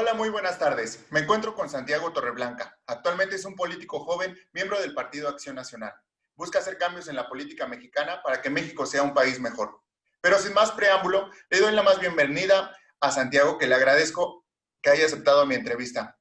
Hola, muy buenas tardes. Me encuentro con Santiago Torreblanca. Actualmente es un político joven, miembro del Partido Acción Nacional. Busca hacer cambios en la política mexicana para que México sea un país mejor. Pero sin más preámbulo, le doy la más bienvenida a Santiago, que le agradezco que haya aceptado mi entrevista.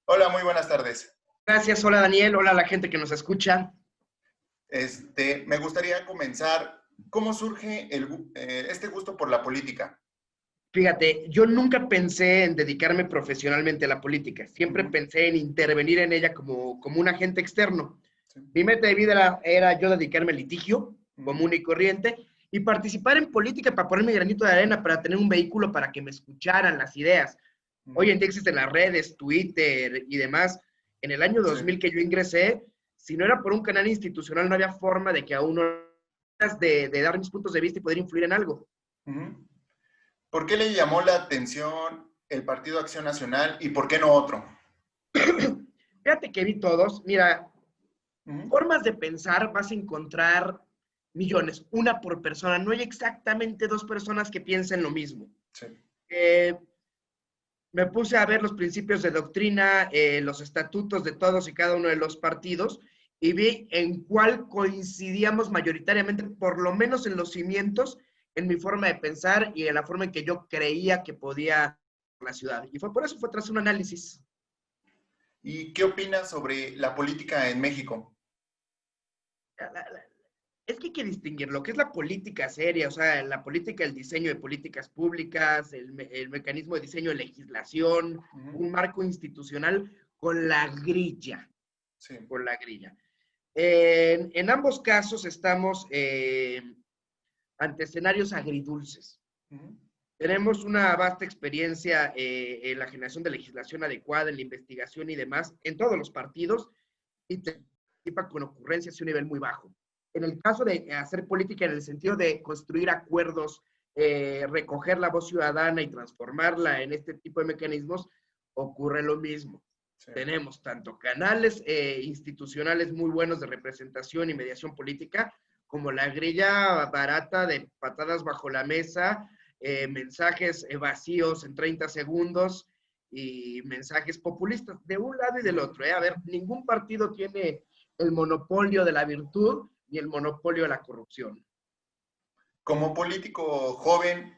Hola, muy buenas tardes. Gracias, hola Daniel, hola a la gente que nos escucha. Me gustaría comenzar. ¿Cómo surge este gusto por la política? Fíjate, yo nunca pensé en dedicarme profesionalmente a la política, siempre Ujú, pensé en intervenir en ella como un agente externo. sí, Mi meta de vida era yo dedicarme al litigio ujú, común y corriente y participar en política para poner mi granito de arena, para tener un vehículo para que me escucharan las ideas. Hoy ujú, en día existen las redes, Twitter y demás. En el año sí, 2000 que yo ingresé, si no era por un canal institucional, no había forma de que a uno de dar mis puntos de vista y poder influir en algo. ujú. ¿Por qué le llamó la atención el Partido Acción Nacional y por qué no otro? Fíjate que vi todos. Mira, Ujú, formas de pensar vas a encontrar millones, una por persona. No hay exactamente dos personas que piensen lo mismo. sí, Eh, Me puse a ver los principios de doctrina, los estatutos de todos y cada uno de los partidos y vi en cuál coincidíamos mayoritariamente, por lo menos en los cimientos, en mi forma de pensar y en la forma en que yo creía que podía la ciudad. Y fue por eso, fue tras un análisis. ¿y qué opinas sobre la política en México? La, la, es que hay que distinguir lo que es la política seria, o sea, la política, el diseño de políticas públicas, el mecanismo de diseño de legislación, Ujú, un marco institucional con la grilla, sí, con la grilla. En ambos casos estamos ante escenarios agridulces. ujú, Tenemos una vasta experiencia en la generación de legislación adecuada, en la investigación y demás, en todos los partidos, y participa con ocurrencias y un nivel muy bajo. En el caso de hacer política en el sentido de construir acuerdos, recoger la voz ciudadana y transformarla en este tipo de mecanismos, ocurre lo mismo. sí. Tenemos tanto canales institucionales muy buenos de representación y mediación política, como la grilla barata de patadas bajo la mesa, mensajes vacíos en 30 segundos y mensajes populistas de un lado y del Ujú. otro. A ver, ningún partido tiene el monopolio de la virtud ni el monopolio de la corrupción. Como político joven,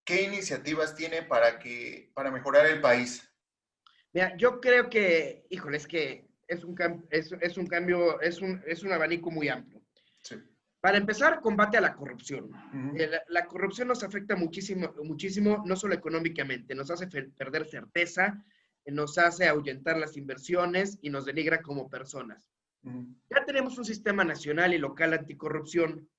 ¿qué iniciativas tiene para mejorar el país? Mira, yo creo que, híjole, es que es un cambio, es un abanico muy amplio. Sí. Para empezar, combate a la corrupción. Ujú, La corrupción nos afecta muchísimo, muchísimo, no solo económicamente, nos hace perder certeza, nos hace ahuyentar las inversiones y nos denigra como personas. ujú, Ya tenemos un sistema nacional y local anticorrupción,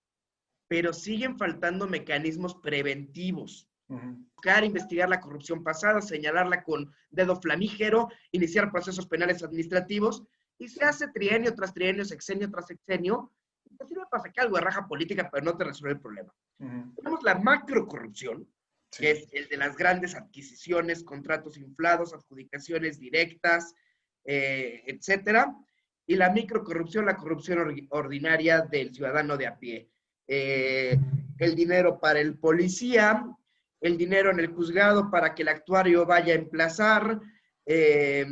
pero siguen faltando mecanismos preventivos. ujú, Buscar, investigar la corrupción pasada, señalarla con dedo flamígero, iniciar procesos penales administrativos, y se sí, hace trienio tras trienio, sexenio tras sexenio, y te sirve para sacar algo de raja política, pero no te resuelve el problema. ujú, Tenemos la macrocorrupción, sí, que es el de las grandes adquisiciones, contratos inflados, adjudicaciones directas, etcétera, y la microcorrupción, la corrupción ordinaria del ciudadano de a pie. Eh, el dinero para el policía, el dinero en el juzgado para que el actuario vaya a emplazar, eh,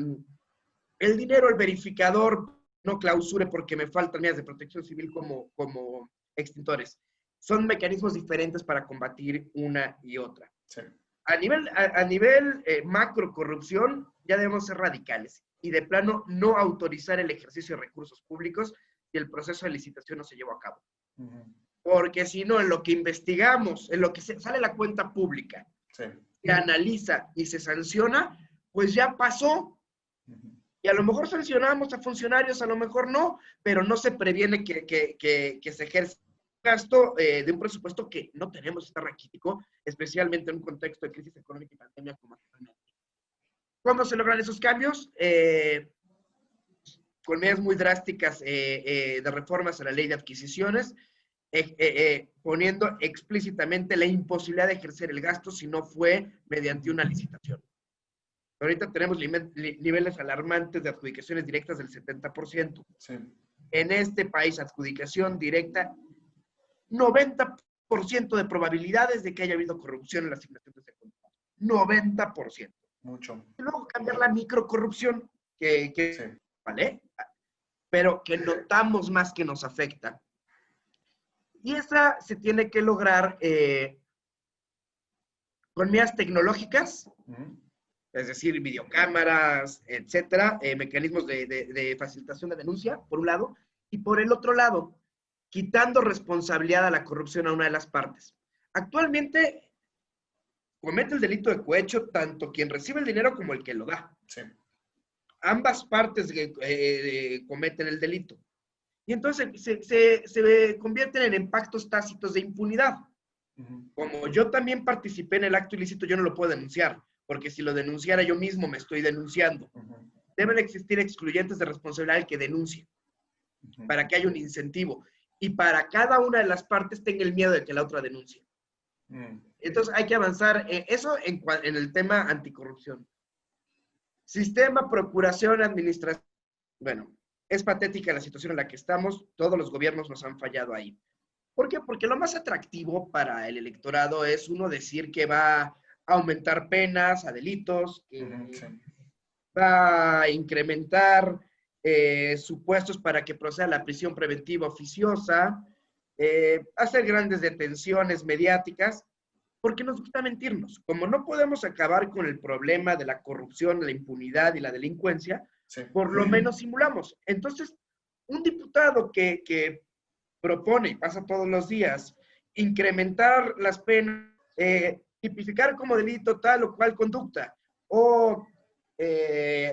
el dinero al verificador no clausure porque me faltan medidas de protección civil como extintores. Son mecanismos diferentes para combatir una y otra. sí. A nivel macro corrupción, ya debemos ser radicales y de plano no autorizar el ejercicio de recursos públicos y el proceso de licitación no se llevó a cabo. Ujú, Porque si no, en lo que investigamos, en lo que sale la cuenta pública, sí. se analiza y se sanciona, pues ya pasó. Ujú, Y a lo mejor sancionamos a funcionarios, a lo mejor no, pero no se previene que se ejerza gasto de un presupuesto que no tenemos, está raquítico, especialmente en un contexto de crisis económica y pandemia como actualmente. ¿Cómo se logran esos cambios? Con medidas muy drásticas de reformas a la ley de adquisiciones, poniendo explícitamente la imposibilidad de ejercer el gasto si no fue mediante una licitación. Ahorita tenemos niveles alarmantes de adjudicaciones directas del 70%. sí. En este país, adjudicación directa, 90% de probabilidades de que haya habido corrupción en la asignación de ese contrato. 90%. Mucho. Y luego cambiar la microcorrupción, Sí. ¿vale? Pero que notamos más que nos afecta. Y esa se tiene que lograr con medidas tecnológicas, es decir, videocámaras, etcétera, mecanismos de facilitación de denuncia, por un lado, y por el otro lado, quitando responsabilidad a la corrupción a una de las partes. Actualmente comete el delito de cohecho tanto quien recibe el dinero como el que lo da. Sí. Ambas partes cometen el delito. Y entonces se convierten en pactos tácitos de impunidad. Como yo también participé en el acto ilícito, yo no lo puedo denunciar, porque si lo denunciara yo mismo me estoy denunciando. Deben existir excluyentes de responsabilidad al que denuncie, para que haya un incentivo y para cada una de las partes tenga el miedo de que la otra denuncie. Entonces hay que avanzar eso en el tema anticorrupción. Sistema, procuración, administración. Bueno, es patética la situación en la que estamos. Todos los gobiernos nos han fallado ahí. ¿Por qué? Porque lo más atractivo para el electorado es uno decir que va a aumentar penas a delitos, que va a incrementar supuestos para que proceda la prisión preventiva oficiosa, hacer grandes detenciones mediáticas, porque nos gusta mentirnos. Como no podemos acabar con el problema de la corrupción, la impunidad y la delincuencia, por lo menos simulamos. Entonces, un diputado que propone, y pasa todos los días, incrementar las penas, tipificar como delito tal o cual conducta, o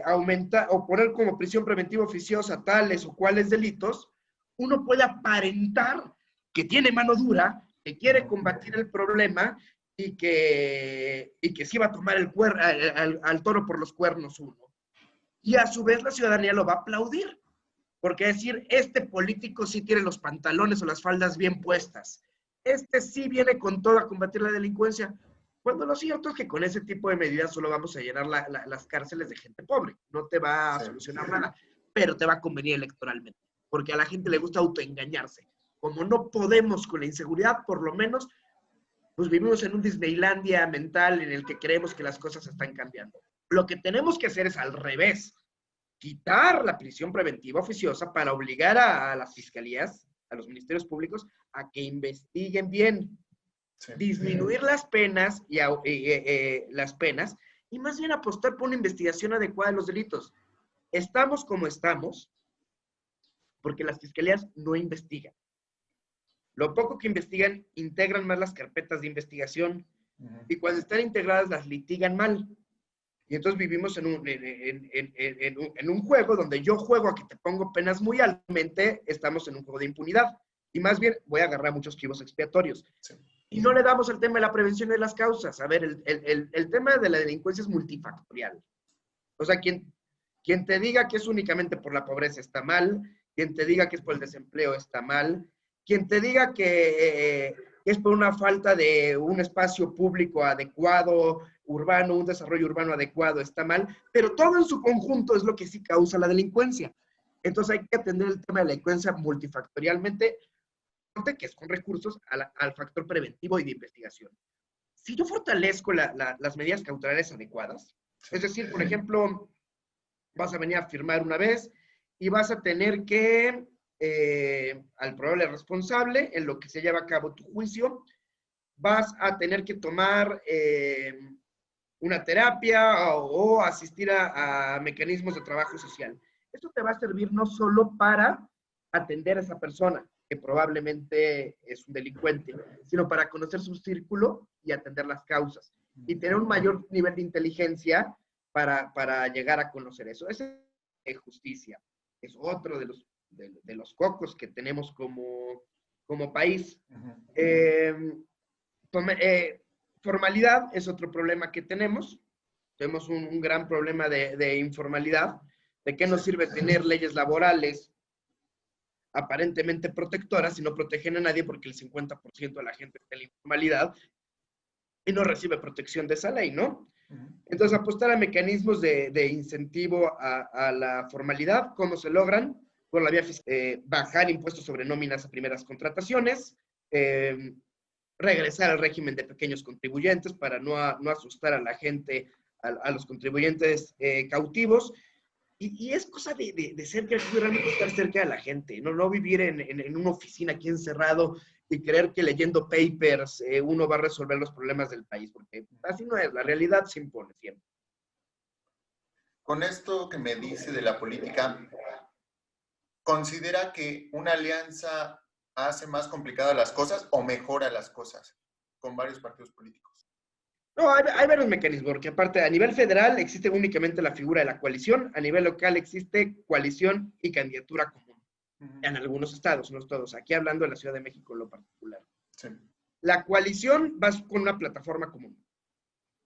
aumentar o poner como prisión preventiva oficiosa tales o cuales delitos, uno puede aparentar que tiene mano dura, que quiere combatir el problema y que sí va a tomar al toro por los cuernos uno. Y a su vez la ciudadanía lo va a aplaudir. Porque decir, este político sí tiene los pantalones o las faldas bien puestas. Este sí viene con todo a combatir la delincuencia. Cuando lo cierto es que con ese tipo de medidas solo vamos a llenar las cárceles de gente pobre. No te va a solucionar nada, pero te va a convenir electoralmente. Porque a la gente le gusta autoengañarse. Como no podemos con la inseguridad, por lo menos, pues vivimos en un Disneylandia mental en el que creemos que las cosas están cambiando. Lo que tenemos que hacer es al revés. Quitar la prisión preventiva oficiosa para obligar a las fiscalías, a los ministerios públicos, a que investiguen bien, disminuir las penas y más bien apostar por una investigación adecuada de los delitos. Estamos como estamos porque las fiscalías no investigan. Lo poco que investigan, integran mal las carpetas de investigación y cuando están integradas las litigan mal. Y entonces vivimos en un juego donde yo juego a que te pongo penas muy altamente, estamos en un juego de impunidad. Y más bien voy a agarrar muchos chivos expiatorios. Y no le damos el tema de la prevención de las causas. A ver, el tema de la delincuencia es multifactorial. O sea, quien te diga que es únicamente por la pobreza está mal, quien te diga que es por el desempleo está mal, quien te diga que es por una falta de un espacio público adecuado, urbano, un desarrollo urbano adecuado, está mal, pero todo en su conjunto es lo que sí causa la delincuencia. Entonces hay que atender el tema de la delincuencia multifactorialmente, que es con recursos al factor preventivo y de investigación. Si yo fortalezco las medidas cautelares adecuadas, es decir, por ejemplo, vas a venir a firmar una vez y vas a tener que al probable responsable, en lo que se lleva a cabo tu juicio, vas a tener que tomar una terapia o asistir a mecanismos de trabajo social. Esto te va a servir no solo para atender a esa persona, que probablemente es un delincuente, sino para conocer su círculo y atender las causas y tener un mayor nivel de inteligencia para llegar a conocer eso. Esa es justicia. Es otro de los cocos que tenemos como país. Formalidad es otro problema que tenemos. Tenemos un gran problema de informalidad. ¿De qué nos sirve tener leyes laborales aparentemente protectoras si no protegen a nadie porque el 50% de la gente está en la informalidad y no recibe protección de esa ley, ¿no? Entonces, apostar a mecanismos de incentivo a la formalidad, ¿cómo se logran? Por la vía fiscal, bajar impuestos sobre nóminas a primeras contrataciones, regresar al régimen de pequeños contribuyentes para no asustar a la gente a los contribuyentes cautivos. Y es cosa de ser creativo y realmente estar cerca de la gente, no vivir en una oficina aquí encerrado y creer que leyendo papers uno va a resolver los problemas del país, porque así no es, la realidad se impone siempre. Con esto que me dice de la política, ¿considera que una alianza hace más complicadas las cosas o mejora las cosas con varios partidos políticos? No, hay varios mecanismos, porque aparte a nivel federal existe únicamente la figura de la coalición, a nivel local existe coalición y candidatura común, en algunos estados, no todos. Aquí hablando de la Ciudad de México en lo particular. Sí. La coalición va con una plataforma común.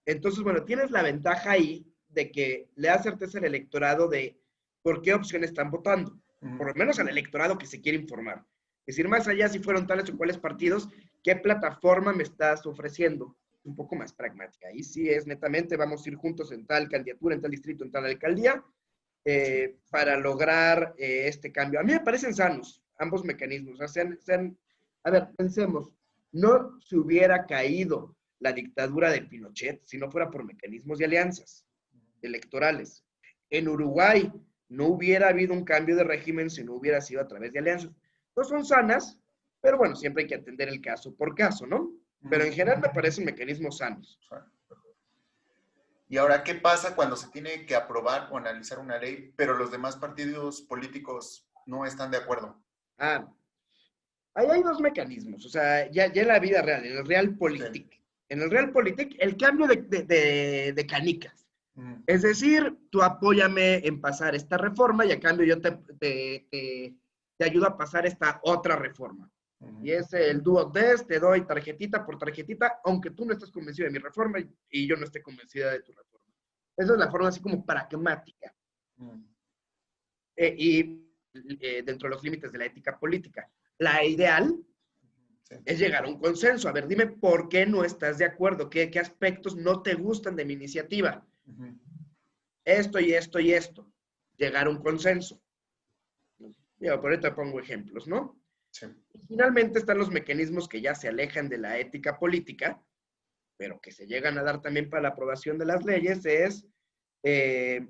Entonces, bueno, tienes la ventaja ahí de que le da certeza al electorado de por qué opciones están votando, por lo menos al electorado que se quiere informar. Es decir, más allá si fueron tales o cuales partidos, ¿qué plataforma me estás ofreciendo? Un poco más pragmática. Ahí sí es netamente, vamos a ir juntos en tal candidatura, en tal distrito, en tal alcaldía, para lograr este cambio. A mí me parecen sanos ambos mecanismos. O sea, a ver, pensemos, no se hubiera caído la dictadura de Pinochet si no fuera por mecanismos de alianzas electorales. En Uruguay no hubiera habido un cambio de régimen si no hubiera sido a través de alianzas. No son sanas, pero bueno, siempre hay que atender el caso por caso, ¿no? Pero en general me parecen mecanismos sanos. Y ahora, ¿qué pasa cuando se tiene que aprobar o analizar una ley, pero los demás partidos políticos no están de acuerdo? Ahí hay dos mecanismos, o sea, ya en la vida real, en el Realpolitik. Sí. En el Realpolitik, el cambio de canicas. Es decir, tú apóyame en pasar esta reforma y a cambio yo te ayudo a pasar esta otra reforma. Y es el do or des, te doy tarjetita por tarjetita, aunque tú no estés convencido de mi reforma y yo no esté convencida de tu reforma. Esa es la forma así como pragmática. Dentro de los límites de la ética política. La ideal es llegar a un consenso. A ver, dime por qué no estás de acuerdo, qué aspectos no te gustan de mi iniciativa. Esto y esto y esto. Llegar a un consenso. Yo por ahorita pongo ejemplos, ¿no? Sí. Y finalmente están los mecanismos que ya se alejan de la ética política, pero que se llegan a dar también para la aprobación de las leyes, es te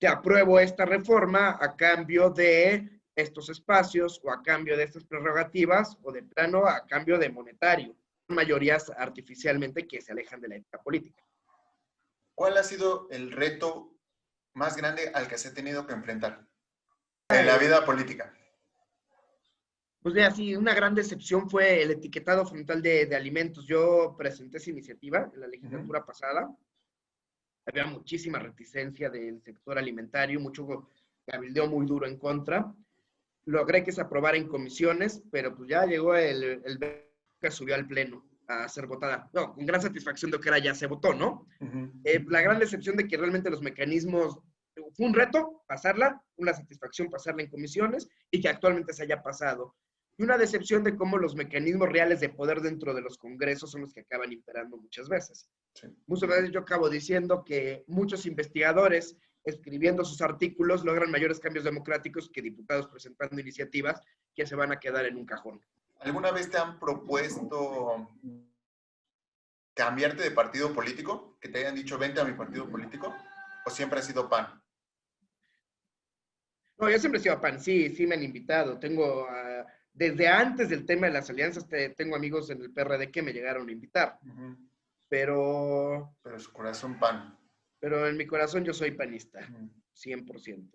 apruebo esta reforma a cambio de estos espacios o a cambio de estas prerrogativas o de plano a cambio de monetario. Mayorías artificialmente que se alejan de la ética política. ¿Cuál ha sido el reto más grande al que se ha tenido que enfrentar en la vida política? Pues ya, sí, una gran decepción fue el etiquetado frontal de alimentos. Yo presenté esa iniciativa en la legislatura pasada. Había muchísima reticencia del sector alimentario, mucho cabildeo muy duro en contra. Logré que se aprobara en comisiones, pero pues ya llegó el que subió al pleno a ser votada. No, con gran satisfacción de que ahora ya se votó, ¿no? La gran decepción de que realmente los mecanismos, fue un reto pasarla, una satisfacción pasarla en comisiones y que actualmente se haya pasado. Y una decepción de cómo los mecanismos reales de poder dentro de los congresos son los que acaban imperando muchas veces. Sí. Muchas veces yo acabo diciendo que muchos investigadores escribiendo sus artículos logran mayores cambios democráticos que diputados presentando iniciativas que se van a quedar en un cajón. ¿Alguna vez te han propuesto cambiarte de partido político? ¿Que te hayan dicho, vente a mi partido político? ¿O siempre ha sido PAN? No, yo siempre he sido PAN, sí me han invitado. Tengo, desde antes del tema de las alianzas, tengo amigos en el PRD que me llegaron a invitar. Pero su corazón PAN. Pero en mi corazón yo soy panista, 100%.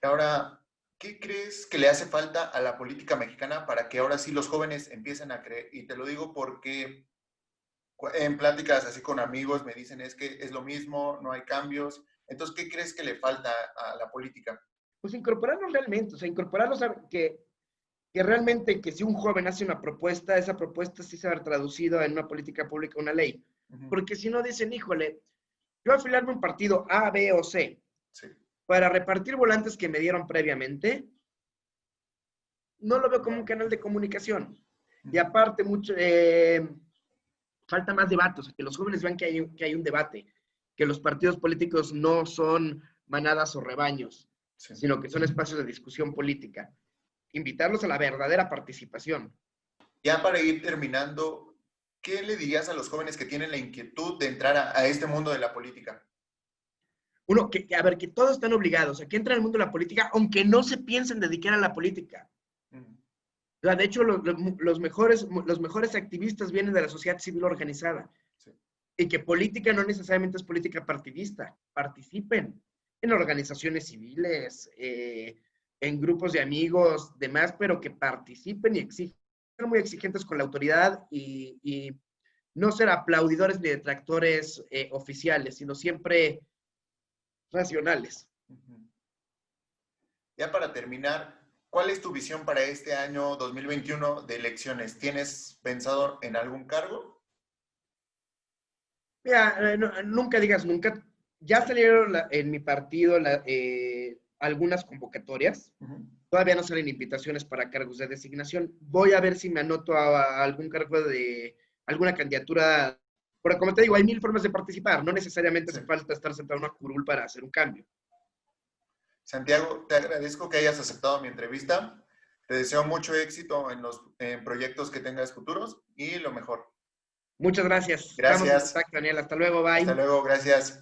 Ahora, ¿qué crees que le hace falta a la política mexicana para que ahora sí los jóvenes empiecen a creer? Y te lo digo porque en pláticas así con amigos me dicen es que es lo mismo, no hay cambios. Entonces, ¿qué crees que le falta a la política? Pues incorporarlos realmente, o sea, incorporarlos a que realmente que si un joven hace una propuesta, esa propuesta sí se va a ver traducida en una política pública, una ley. Porque si no dicen, híjole, yo afiliarme a un partido A, B o C para repartir volantes que me dieron previamente, no lo veo como un canal de comunicación. Y aparte, falta más debate, o sea, que los jóvenes vean que hay un debate, que los partidos políticos no son manadas o rebaños, sino que son espacios de discusión política. Invitarlos a la verdadera participación. Ya para ir terminando, ¿Qué le dirías a los jóvenes que tienen la inquietud de entrar a este mundo de la política? Uno, a ver, que todos están obligados a que entren al mundo de la política, aunque no se piensen dedicar a la política. O sea, de hecho, los mejores activistas vienen de la sociedad civil organizada. Sí. Y que política no necesariamente es política partidista. Participen en organizaciones civiles, en grupos de amigos, demás, pero que participen y exigen, ser muy exigentes con la autoridad y no ser aplaudidores ni detractores oficiales, sino siempre racionales. Ya para terminar, ¿cuál es tu visión para este año 2021 de elecciones? ¿Tienes pensado en algún cargo? Mira, nunca digas nunca. Ya salieron en mi partido algunas convocatorias. Todavía no salen invitaciones para cargos de designación. Voy a ver si me anoto a algún cargo de alguna candidatura. Porque como te digo, hay 1000 formas de participar. No necesariamente hace falta estar sentado en una curul para hacer un cambio. Santiago, te agradezco que hayas aceptado mi entrevista. Te deseo mucho éxito en los proyectos que tengas futuros y lo mejor. Muchas gracias. Gracias. Estamos en contacto, Daniel. Hasta luego. Bye. Hasta luego. Gracias.